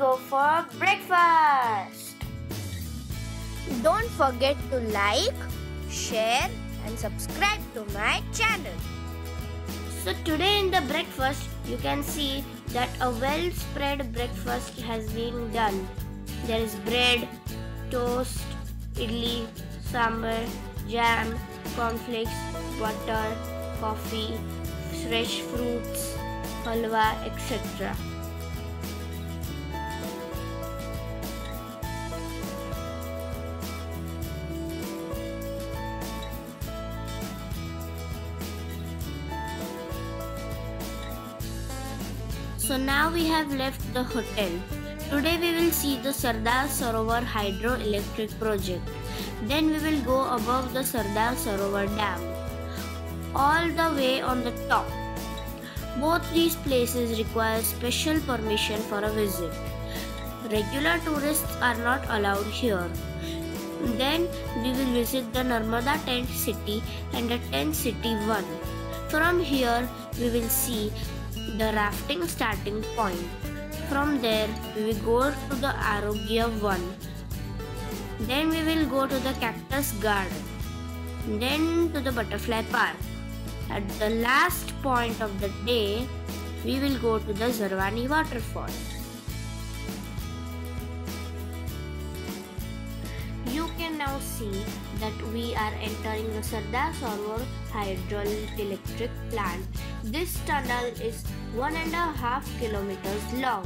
go for breakfast. Don't forget to like, share and subscribe to my channel. So today in the breakfast, you can see that a well spread breakfast has been done. There is bread, toast, idli, sambar, jam, cornflakes, butter, coffee, fresh fruits, halwa, etc. So now we have left the hotel. Today we will see the Sardar Sarovar hydroelectric project. Then we will go above the Sardar Sarovar dam, all the way on the top. Both these places require special permission for a visit. Regular tourists are not allowed here. Then we will visit the Narmada Tent City and the Tent City 1. From here we will see the rafting starting point. From there we will go to the Arogya 1. Then we will go to the Cactus Garden. Then to the Butterfly Park. At the last point of the day, we will go to the Zarwani waterfall. You can now see that we are entering the Sardar Sarovar hydroelectric plant. This tunnel is 1.5 kilometers long.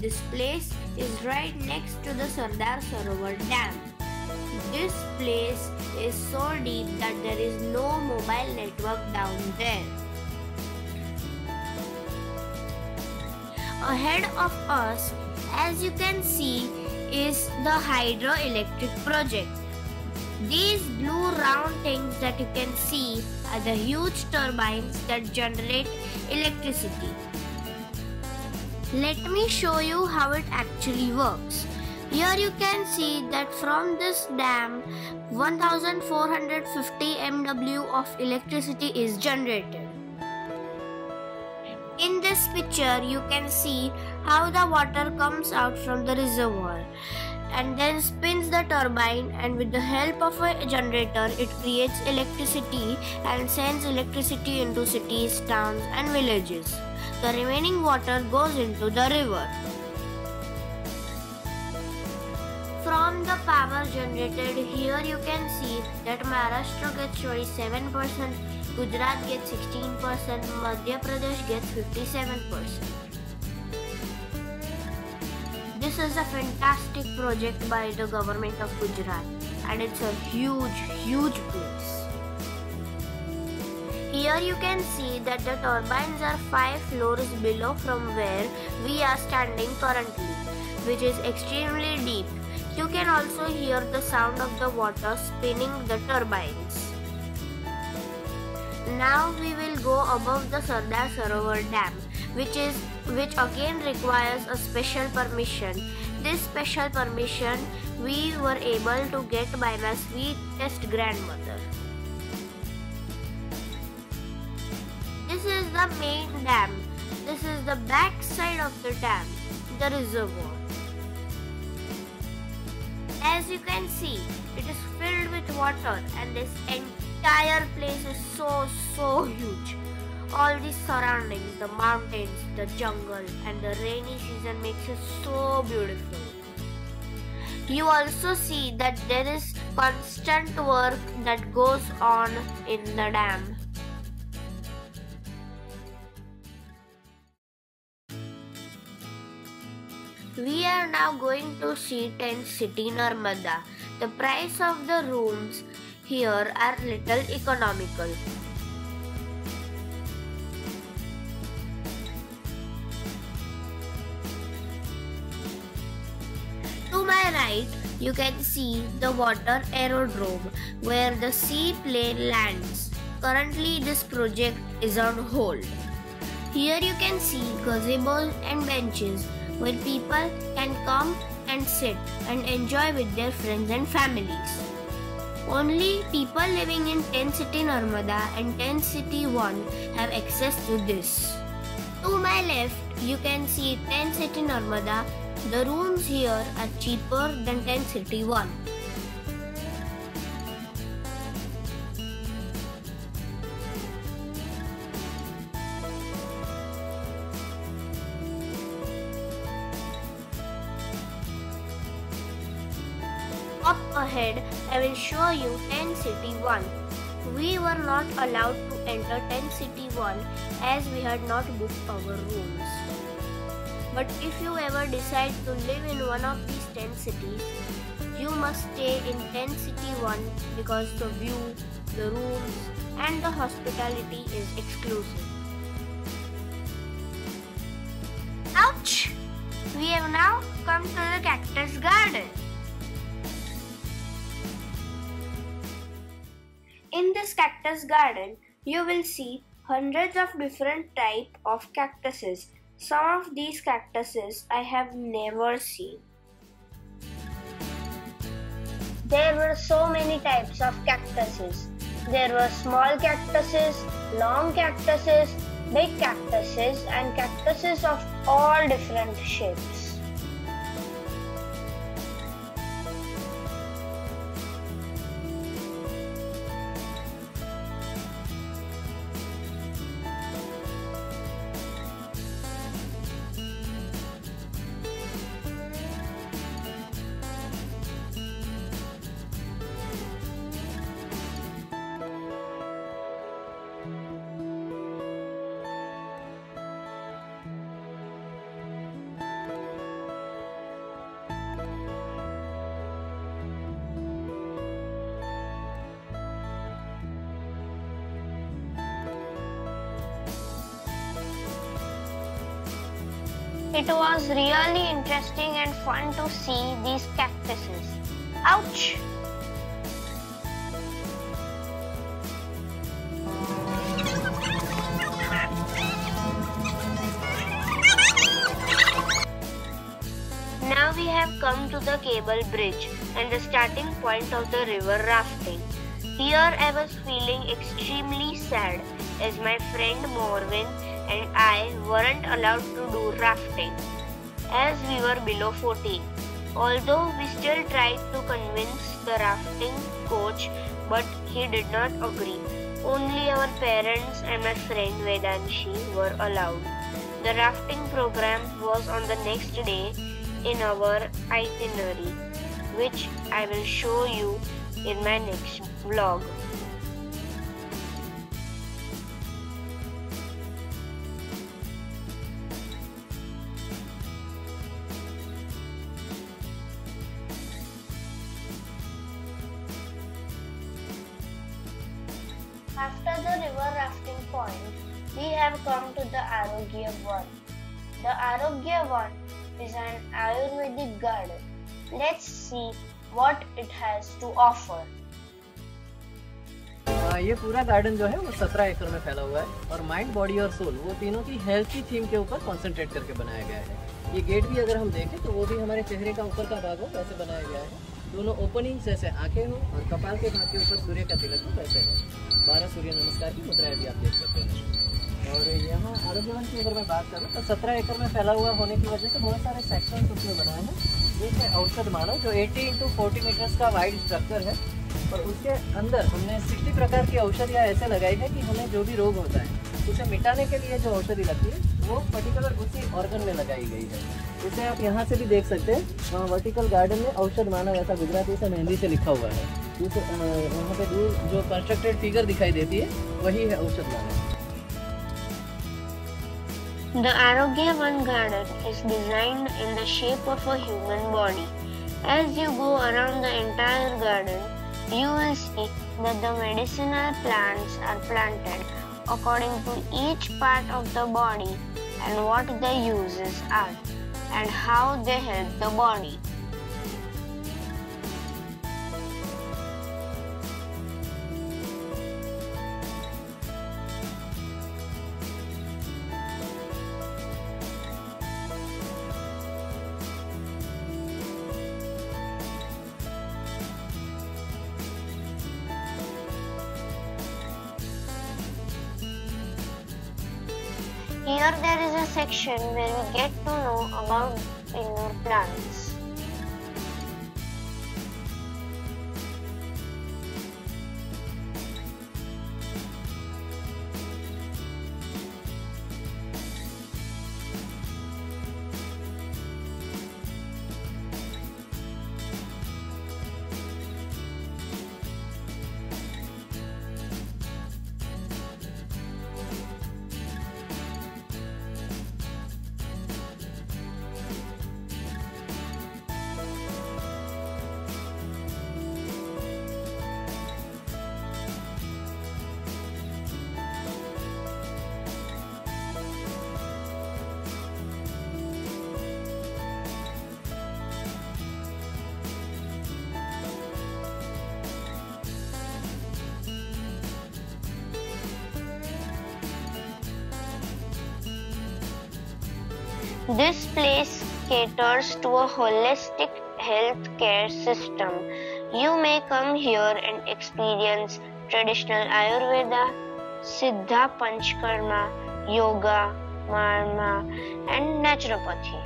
This place is right next to the Sardar Sarovar dam. This place is so deep that there is no mobile network down there. Ahead of us, as you can see, is the hydroelectric project. These blue round things that you can see are the huge turbines that generate electricity. Let me show you how it actually works. Here you can see that from this dam 1450 MW of electricity is generated. In this picture you can see how the water comes out from the reservoir and then spins the turbine, and with the help of a generator it creates electricity and sends electricity into cities, towns and villages. The remaining water goes into the river. From the power generated, here you can see that Maharashtra gets 27%, Gujarat gets 16%, Madhya Pradesh gets 57%. This is a fantastic project by the government of Gujarat, and it's a huge place. Here you can see that the turbines are 5 floors below from where we are standing currently, which is extremely deep. You can also hear the sound of the water spinning the turbines. Now we will go above the Sardar Sarovar dam, which again requires a special permission. This special permission we were able to get by my sweetest grandmother. This is the main dam. This is the back side of the dam, the reservoir. As you can see, it is filled with water and this entire place is so huge. All the surroundings, the mountains, the jungle and the rainy season makes it so beautiful. You also see that there is constant work that goes on in the dam. We are now going to see Tent City Narmada. The price of the rooms here are little economical. To my right, you can see the water aerodrome where the seaplane lands. Currently, this project is on hold. Here you can see gazebos and benches where people can come and sit and enjoy with their friends and families. Only people living in Tent City Narmada and Tent City 1 have access to this. To my left, you can see Tent City Narmada The rooms here are cheaper than Tent City 1. Up ahead, I will show you Tent City 1. We were not allowed to enter Tent City 1 as we had not booked our rooms. But if you ever decide to live in one of these 10 cities, you must stay in Tent City 1 because the view, the rooms and the hospitality is exclusive. Ouch! We have now come to the Cactus Garden. In this cactus garden, you will see hundreds of different types of cactuses. Some of these cactuses I have never seen. There were so many types of cactuses. There were small cactuses, long cactuses, big cactuses, and cactuses of all different shapes. It was really interesting and fun to see these cactuses. Ouch! Now we have come to the cable bridge and the starting point of the river rafting. Here I was feeling extremely sad as my friend Morvin and I weren't allowed to do rafting as we were below 14. Although we still tried to convince the rafting coach, but he did not agree. Only our parents and my friend Vedanshi were allowed. The rafting program was on the next day in our itinerary, which I will show you in my next vlog. After the river rafting point, we have come to the Arogya Van. The Arogya Van is an Ayurvedic garden. Let's see what it has to offer. ये पूरा garden जो है वो 17 एकड़ में फैला हुआ है और माइंड, बॉडी और सोल वो तीनों की हेल्थ की थीम के ऊपर कंसंट्रेट करके बनाया गया है। ये गेट भी अगर हम देखें तो वो भी हमारे चेहरे का ऊपर का भाग हो वैसे बनाया गया है। दोनों ओपनिंग जैसे आंखें हो और कपाल के भाग के ऊपर सूर्य का तिलक हो वैसे है। 12 सूर्य नमस्कार की मुद्राएं भी आप देख सकते हैं। और यहाँ आरोग्य वन की अगर मैं बात करूँ तो 17 एकड़ में फैला हुआ होने की वजह से बहुत सारे सेक्शन उसमें बनाए हैं। एक है औषध मानव जो 80 × 40 मीटर्स का वाइड स्ट्रक्चर है और उसके अंदर हमने 60 प्रकार की औषधियाँ ऐसे लगाई है कि हमें जो भी रोग होता है उसे मिटाने के लिए जो औषधि लगती है वो पर्टिकुलर उसी ऑर्गन में लगाई गई है। इसे आप यहाँ से भी देख सकते हैं, वहाँ वर्टिकल गार्डन में औषध मानव ऐसा गुजराती से मेहंदी से लिखा हुआ है। वहाँ पे दूर जो कंस्ट्रक्टेड फिगर दिखाई देती है वही है औषध मानव। The Arogya Van garden is designed in the shape of a human body. As you go around the entire garden, you will see that the medicinal plants are planted according to each part of the body and what their uses are and how they help the body. Here there is a section where we get to know about more plants. This place caters to a holistic healthcare system. You may come here and experience traditional Ayurveda, Siddha Panchkarma, Yoga, Marma, and naturopathy.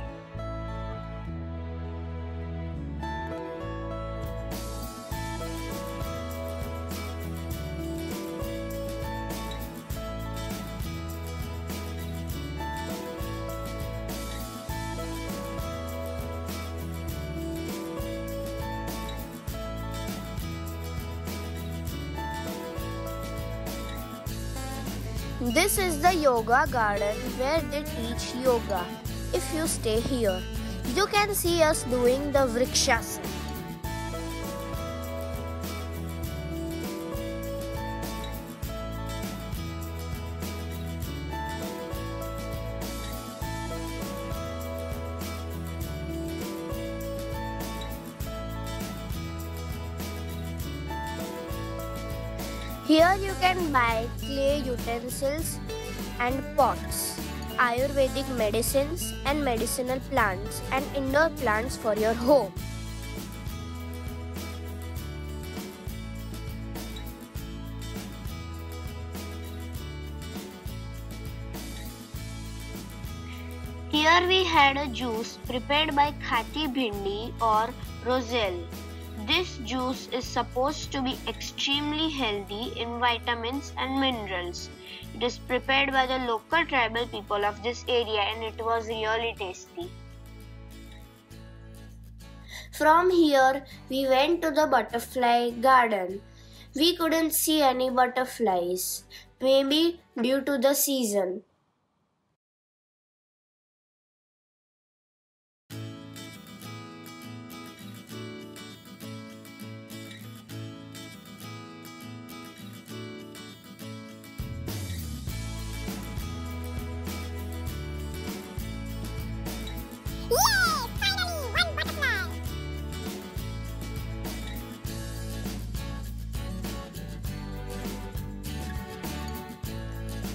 This is the yoga garden where they teach yoga. If you stay here, you can see us doing the Vrikshasana. Here you can buy clay utensils and pots, Ayurvedic medicines and medicinal plants, and indoor plants for your home. Here we had a juice prepared by Khati Bhindi or Roselle. This juice is supposed to be extremely healthy in vitamins and minerals. It is prepared by the local tribal people of this area and it was really tasty. From here, we went to the butterfly garden. We couldn't see any butterflies, maybe due to the season.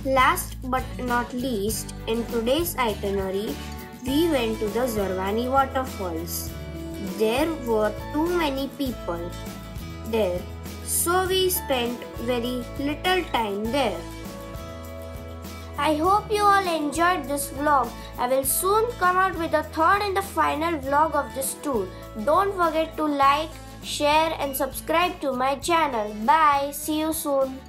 Last but not least, in today's itinerary, we went to the Zarwani waterfalls. There were too many people there, so we spent very little time there. I hope you all enjoyed this vlog. I will soon come out with the third and the final vlog of this tour. Don't forget to like, share and subscribe to my channel. Bye. See you soon.